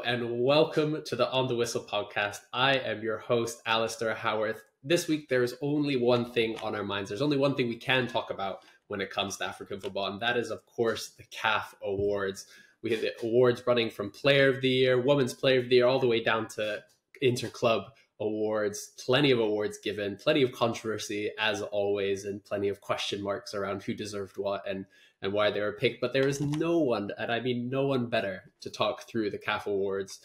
and welcome to the On the Whistle podcast. I am your host, Alasdair Howorth. This week, there is only one thing on our minds. There's only one thing we can talk about when it comes to African football, and that is, of course, the CAF Awards. We have the awards running from Player of the Year, Women's Player of the Year, all the way down to Interclub Awards. Plenty of awards given, plenty of controversy, as always, and plenty of question marks around who deserved what and why they were picked. But there is no one, and I mean no one better to talk through the CAF Awards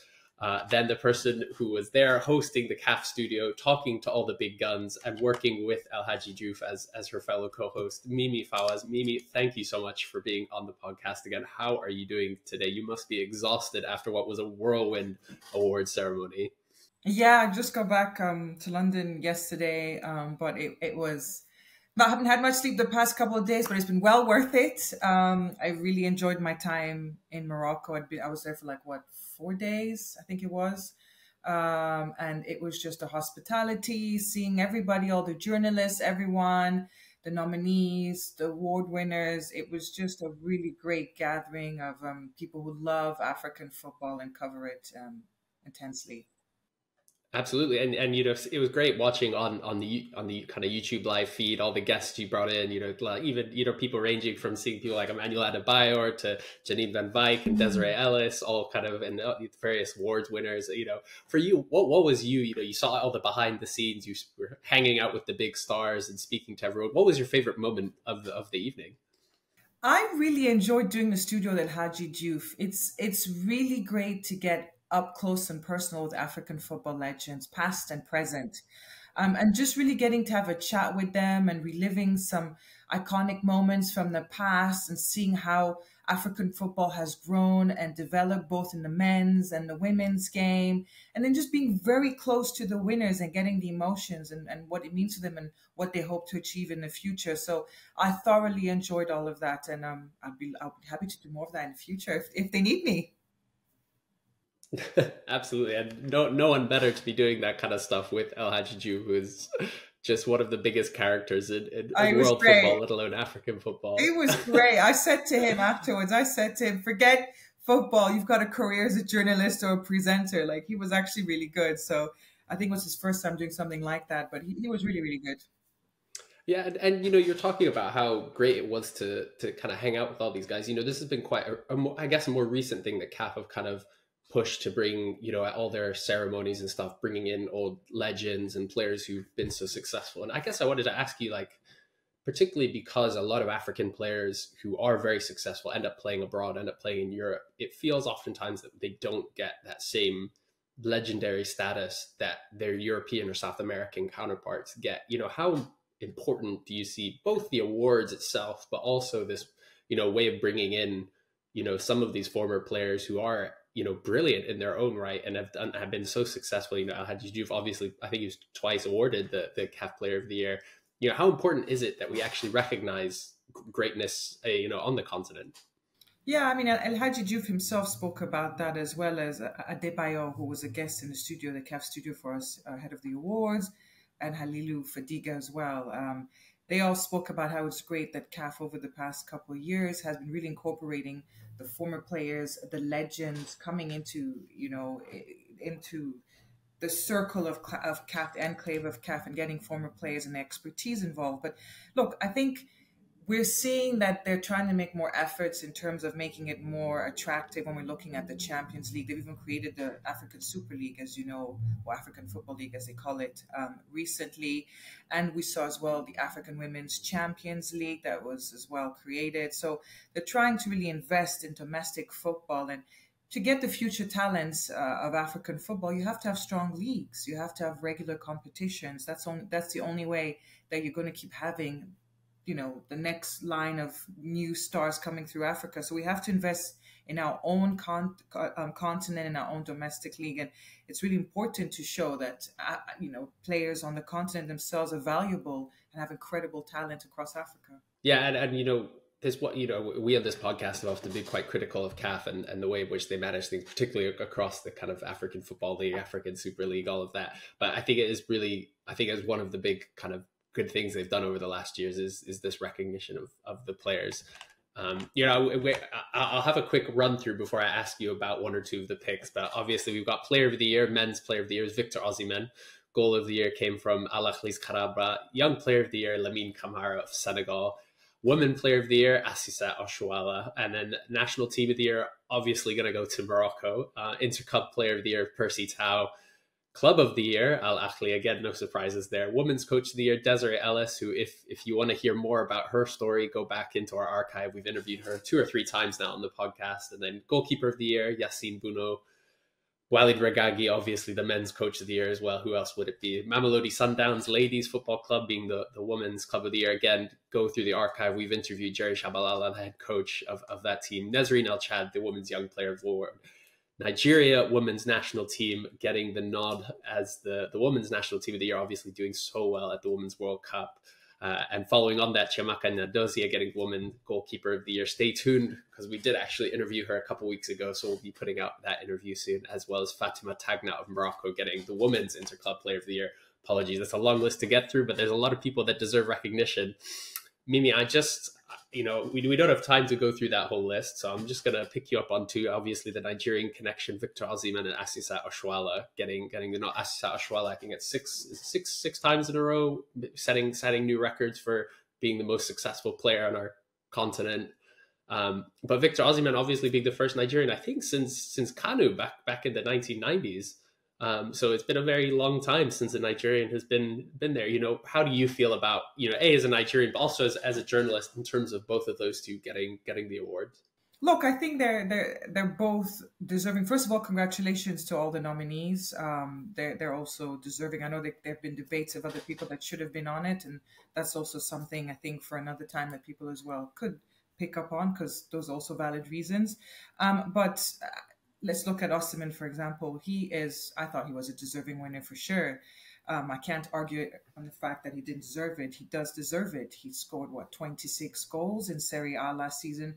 than the person who was there hosting the CAF studio, talking to all the big guns and working with Alhaji Diouf as her fellow co-host, Mimi Fawaz. Mimi, thank you so much for being on the podcast again. How are you doing today? You must be exhausted after what was a whirlwind award ceremony. Yeah, I just got back to London yesterday, but it was... I haven't had much sleep the past couple of days, but it's been well worth it. I really enjoyed my time in Morocco. I was there for 4 days, I think it was. And it was just a hospitality, seeing everybody, all the journalists, everyone, the nominees, the award winners. It was just a really great gathering of people who love African football and cover it intensely. Absolutely, and it was great watching on the kind of YouTube live feed all the guests you brought in. Even people ranging from seeing people like Emmanuel Adebayor to Janine Van Wyk and Desiree Ellis, all kind of and various awards winners. For you, what was you saw all the behind the scenes. You were hanging out with the big stars and speaking to everyone. What was your favorite moment of the evening? I really enjoyed doing the studio at Haji Diouf. It's really great to get up close and personal with African football legends, past and present. And just really getting to have a chat with them and reliving some iconic moments from the past and seeing how African football has grown and developed both in the men's and the women's game. And then just being very close to the winners and getting the emotions and what it means to them and what they hope to achieve in the future. So I thoroughly enjoyed all of that. And I'll be happy to do more of that in the future if they need me. Absolutely, and no one better to be doing that kind of stuff with Alhaji Diouf, who is just one of the biggest characters in world football, let alone African football. It was great. I said to him afterwards, forget football. You've got a career as a journalist or a presenter. He was actually really good. So I think it was his first time doing something like that, but he was really, really good. Yeah, and you're talking about how great it was to kind of hang out with all these guys. This has been quite, a more recent thing that CAF have kind of push to bring, at all their ceremonies and stuff, bringing in old legends and players who've been so successful. And I guess I wanted to ask you, particularly because a lot of African players who are very successful end up playing abroad, end up playing in Europe, it feels oftentimes that they don't get that same legendary status that their European or South American counterparts get. How important do you see both the awards itself, but also this, way of bringing in, some of these former players who are brilliant in their own right and have been so successful. Alhaji Diouf, obviously, I think he was twice awarded the CAF Player of the Year. How important is it that we actually recognize greatness, on the continent? Yeah, I mean, Alhaji Diouf himself spoke about that, as well as Adebayor, who was a guest in the studio, the CAF studio for us ahead of the awards, and Halilu Fadiga as well. They all spoke about how it's great that CAF over the past couple of years has been really incorporating the former players, the legends coming into the circle of CAF, the enclave of CAF, and getting former players and expertise involved. But look, I think we're seeing that they're trying to make more efforts in terms of making it more attractive when we're looking at the Champions League. They've even created the African Super League, as you know, or African Football League, as they call it, recently. And we saw as well the African Women's Champions League that was as well created. So they're trying to really invest in domestic football. And to get the future talents of African football, you have to have strong leagues. You have to have regular competitions. That's the only way that you're going to keep having the next line of new stars coming through Africa. So we have to invest in our own continent and our own domestic league. And it's really important to show that, players on the continent themselves are valuable and have incredible talent across Africa. Yeah. And this, we on this podcast have often been quite critical of CAF and the way in which they manage things, particularly across the kind of African Football League, African Super League, all of that. But I think it's one of the big kind of good things they've done over the last years is this recognition of the players. I'll have a quick run through before I ask you about one or two of the picks. But obviously, we've got Player of the Year. Men's Player of the Year is Victor Osimhen. Goal of the Year came from Alakhlis Karabra. Young Player of the Year, Lamine Camara of Senegal. Women Player of the Year, Asisat Oshoala. And then National Team of the Year, obviously going to go to Morocco. Interclub Player of the Year, Percy Tau. Club of the Year, Al Ahly, again, no surprises there. Women's Coach of the Year, Desiree Ellis, who, if you want to hear more about her story, go back into our archive. We've interviewed her 2 or 3 times now on the podcast. And then Goalkeeper of the Year, Yassine Bouno. Walid Regragui, obviously the Men's Coach of the Year as well. Who else would it be? Mamelodi Sundowns Ladies Football Club being the Women's Club of the Year. Again, go through the archive. We've interviewed Jerry Shabalala, the head coach of that team. Nezreen El Chad, the Women's Young Player of the Award. Nigeria women's national team getting the nod as the women's national team of the year, obviously doing so well at the Women's World Cup. And following on that, Chiamaka Nnadozie getting Women Goalkeeper of the Year. Stay tuned, because we did actually interview her a couple weeks ago, so we'll be putting out that interview soon, as well as Fatima Tagna of Morocco getting the Women's Interclub Player of the Year. Apologies, that's a long list to get through, but there's a lot of people that deserve recognition. Mimi, we don't have time to go through that whole list, so I'm just going to pick you up on 2. Obviously, the Nigerian connection, Victor Osimhen and Asisat Oshoala, getting the nod. Asisat Oshoala, I think it's six times in a row, setting new records for being the most successful player on our continent. But Victor Osimhen obviously being the first Nigerian, I think, since Kanu back in the 1990s. So it's been a very long time since a Nigerian has been there. How do you feel about, as a Nigerian, but also as a journalist, in terms of both of those two getting the awards? Look, I think they're both deserving. First of all, congratulations to all the nominees. They're also deserving. I know there have been debates of other people that should have been on it, and that's also something I think for another time that people as well could pick up on, because those are also valid reasons. But let's look at Osimhen, for example. I thought he was a deserving winner for sure. I can't argue on the fact that he didn't deserve it. He does deserve it. He scored, 26 goals in Serie A last season.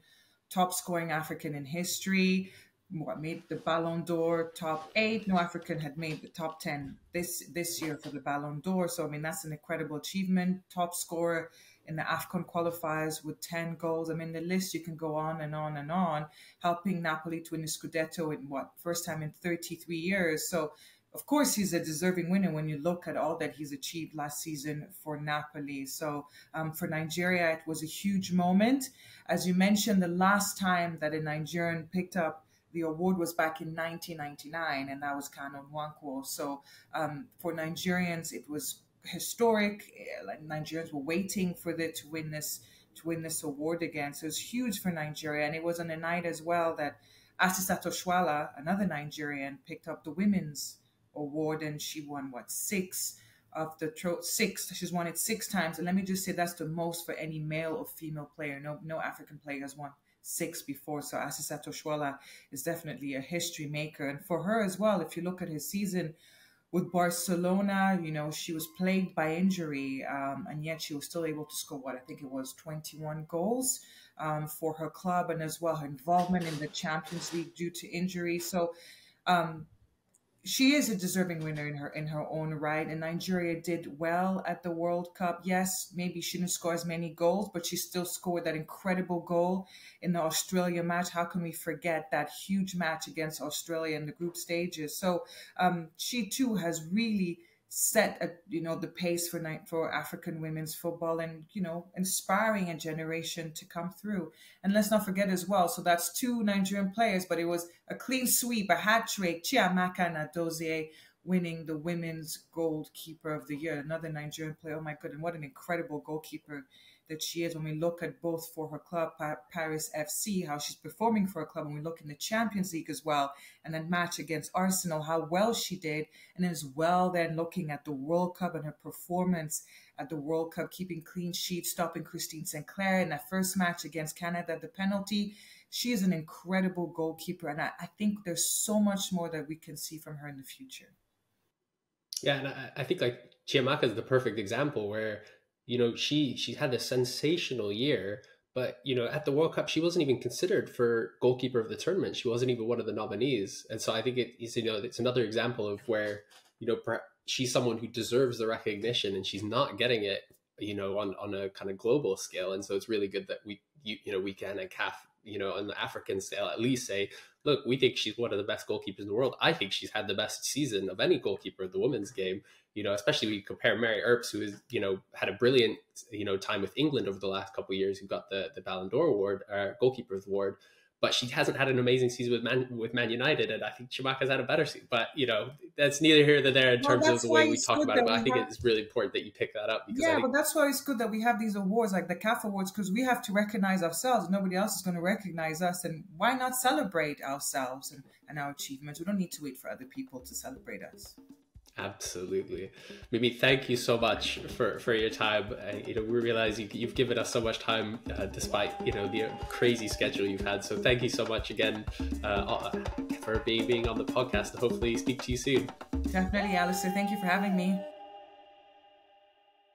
Top scoring African in history. Made the Ballon d'Or top 8. No African had made the top 10 this year for the Ballon d'Or. So, that's an incredible achievement. Top scorer in the AFCON qualifiers with 10 goals. The list, you can go on and on and on, helping Napoli to win the Scudetto in first time in 33 years. So, of course, he's a deserving winner when you look at all that he's achieved last season for Napoli. So, for Nigeria, it was a huge moment. As you mentioned, the last time that a Nigerian picked up the award was back in 1999, and that was Kanu Nwankwo. So, for Nigerians, it was historic. Nigerians were waiting for to win this award again. So it's huge for Nigeria. And it was on a night as well that Asisat Oshoala, another Nigerian, picked up the women's award, and she won 6 of the six. She's won it 6 times. And let me just say that's the most for any male or female player. No African player has won 6 before. So Asisat Oshoala is definitely a history maker. And for her as well, if you look at his season with Barcelona, she was plagued by injury, and yet she was still able to score, I think it was 21 goals for her club, and as well her involvement in the Champions League due to injury. So she is a deserving winner in her own right, and Nigeria did well at the World Cup. Yes, maybe she didn't score as many goals, but she still scored that incredible goal in the Australia match. How can we forget that huge match against Australia in the group stages? So she too has really set the pace for African women's football, and inspiring a generation to come through. And let's not forget as well, so that's 2 Nigerian players, but it was a clean sweep, a hat trick. Chiamaka Nnadozie winning the Women's Goalkeeper of the Year, another Nigerian player. Oh my goodness, what an incredible goalkeeper that she is. When we look at both for her club, Paris FC, how she's performing for her club, when we look in the Champions League as well, and then match against Arsenal, how well she did, and as well then looking at the World Cup and her performance at the World Cup, keeping clean sheets, stopping Christine Sinclair in that first match against Canada, the penalty. She is an incredible goalkeeper, and I think there's so much more that we can see from her in the future. Yeah, and I think Chiamaka is the perfect example where she had a sensational year, but at the World Cup she wasn't even considered for goalkeeper of the tournament. She wasn't even one of the nominees, and so I think it's another example of where she's someone who deserves the recognition, and she's not getting it on a kind of global scale. And so it's really good that we we can at CAF, on the African scale, at least say, look, we think she's one of the best goalkeepers in the world. I think she's had the best season of any goalkeeper in the women's game, especially when you compare Mary Earps, who has, had a brilliant, time with England over the last couple of years, who got the Ballon d'Or award, goalkeeper's award. But she hasn't had an amazing season with Man United, and I think Chiamaka's had a better season. But that's neither here nor there in terms of the way we talk about it. But I think it's really important that you pick that up. Because but that's why it's good that we have these awards like the CAF Awards, because we have to recognize ourselves. Nobody else is going to recognize us, and why not celebrate ourselves and our achievements? We don't need to wait for other people to celebrate us. Absolutely. Mimi, thank you so much for your time. We realize you've given us so much time despite, the crazy schedule you've had. So thank you so much again for being on the podcast. Hopefully speak to you soon. Definitely, Alasdair. Thank you for having me.